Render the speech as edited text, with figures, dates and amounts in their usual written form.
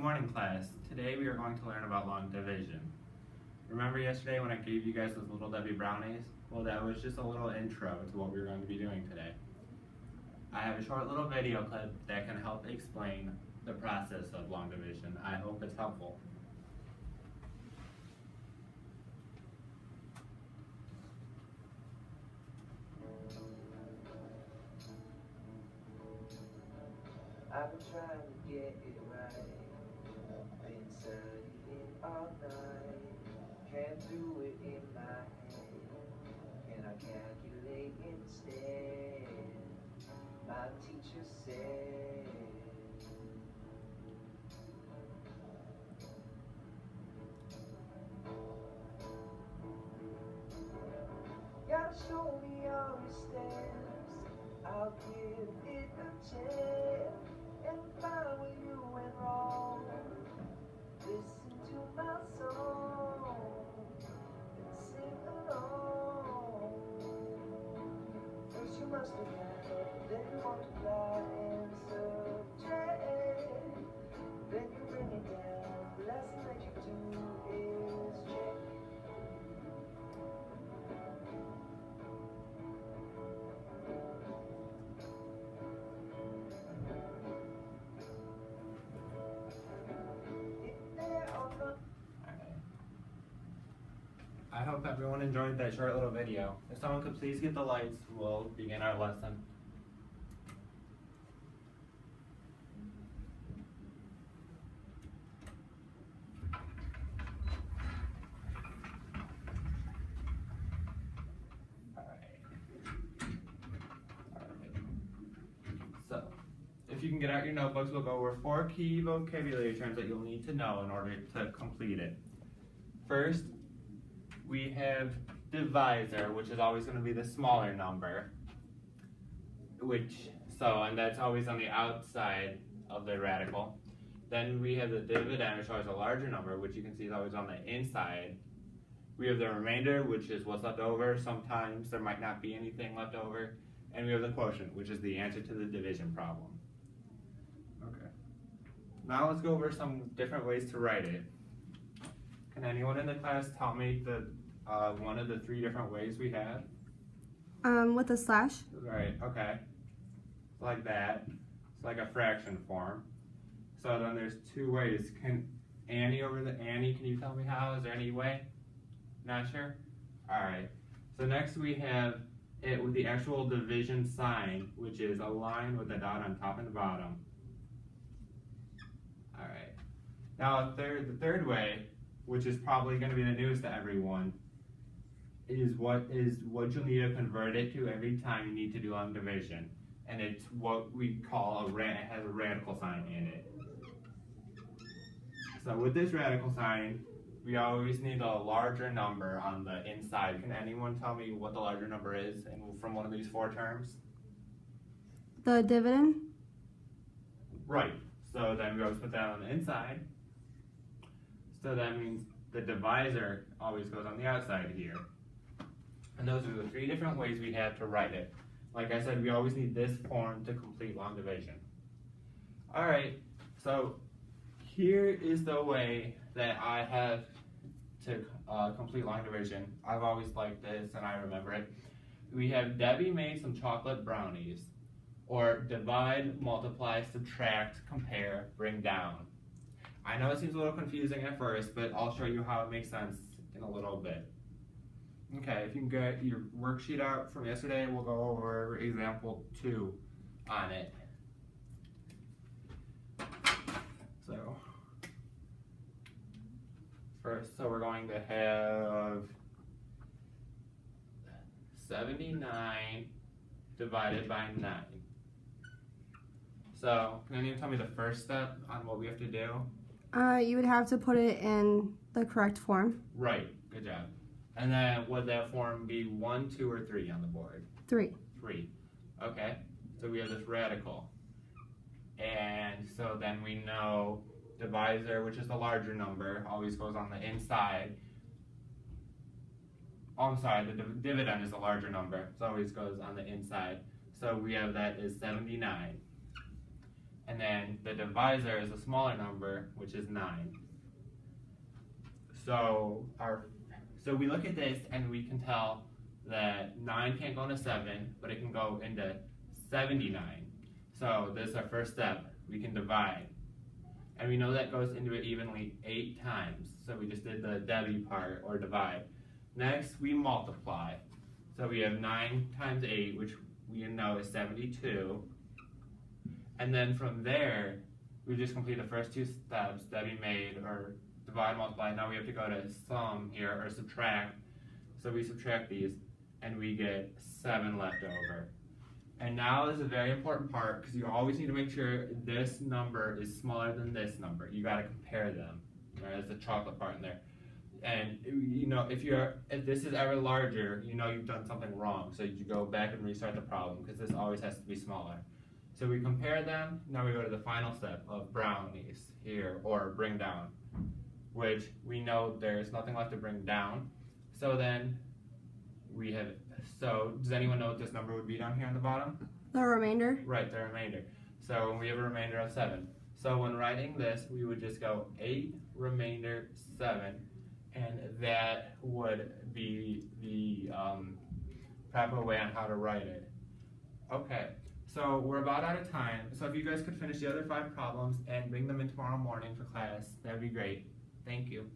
Good morning, class. Today we are going to learn about long division. Remember yesterday when I gave you guys those little Debbie brownies? Well, that was just a little intro to what we're going to be doing today. I have a short little video clip that can help explain the process of long division. I hope it's helpful. I've been trying to get it right. Been studying all night. Can't do it in my head. Can I calculate instead? My teacher said. Gotta show me all your steps. I'll give it a chance and find where you went wrong. Listen to my song and sing along. First you must divide, then you multiply and subtract. Then you bring it down. The lesson that you do is check. I hope everyone enjoyed that short little video. If someone could please get the lights, we'll begin our lesson. So, if you can get out your notebooks, we'll go over 4 key vocabulary terms that you'll need to know in order to complete it. First, we have divisor, which is always going to be the smaller number, and that's always on the outside of the radical. Then we have the dividend, which is always a larger number, which you can see is always on the inside. We have the remainder, which is what's left over. Sometimes there might not be anything left over. And we have the quotient, which is the answer to the division problem. Okay. Now let's go over some different ways to write it. Can anyone in the class tell me one of the 3 different ways we have? With a slash. Right, okay. Like that. It's like a fraction form. So then there's 2 ways. Annie, can you tell me how? Is there any way? Not sure? Alright. So next we have it with the actual division sign, which is a line with a dot on top and the bottom. Alright. Now the third way, which is probably going to be the newest to everyone, is what you'll need to convert it to every time you need to do long division. And it's what we call it has a radical sign in it. So with this radical sign, we always need a larger number on the inside. Can anyone tell me what the larger number is from one of these 4 terms? The dividend? Right. So then we always put that on the inside. So that means the divisor always goes on the outside here. And those are the 3 different ways we have to write it. Like I said, we always need this form to complete long division. Alright, so here is the way that I have to complete long division. I've always liked this and I remember it. We have Debbie made some chocolate brownies, or divide, multiply, subtract, compare, bring down. I know it seems a little confusing at first, but I'll show you how it makes sense in a little bit. Okay, if you can get your worksheet out from yesterday, we'll go over example 2 on it. So, first, we're going to have 79 divided by 9. So, can anyone tell me the first step on what we have to do? You would have to put it in the correct form. Right, good job. And then would that form be 1, 2, or 3 on the board? 3. 3. Okay, so we have this radical. And so then we know divisor, which is the larger number, always goes on the inside. Oh, I'm sorry, the dividend is a larger number, so it always goes on the inside. So we have that is 79. and then the divisor is a smaller number, which is 9. So we look at this and we can tell that 9 can't go into 7, but it can go into 79. So this is our first step. We can divide. And we know that goes into it evenly 8 times. So we just did the Debbie part, or divide. Next, we multiply. So we have 9 times 8, which we know is 72. And then from there, we just complete the first 2 steps Debbie made, or divide, multiply. Now we have to go to sum here, or subtract. So we subtract these, and we get 7 left over. And now is a very important part, because you always need to make sure this number is smaller than this number. You got to compare them. Right? There's the chocolate part in there. And you know, if this is ever larger, you know you've done something wrong. So you go back and restart the problem, because this always has to be smaller. So we compare them. Now we go to the final step of brownies here, or bring down, which we know there's nothing left to bring down. So then we have. So does anyone know what this number would be down here on the bottom? The remainder? Right, the remainder. So we have a remainder of 7. So when writing this, we would just go 8 remainder 7, and that would be the proper way on how to write it. Okay, so we're about out of time. So if you guys could finish the other 5 problems and bring them in tomorrow morning for class, that would be great. Thank you.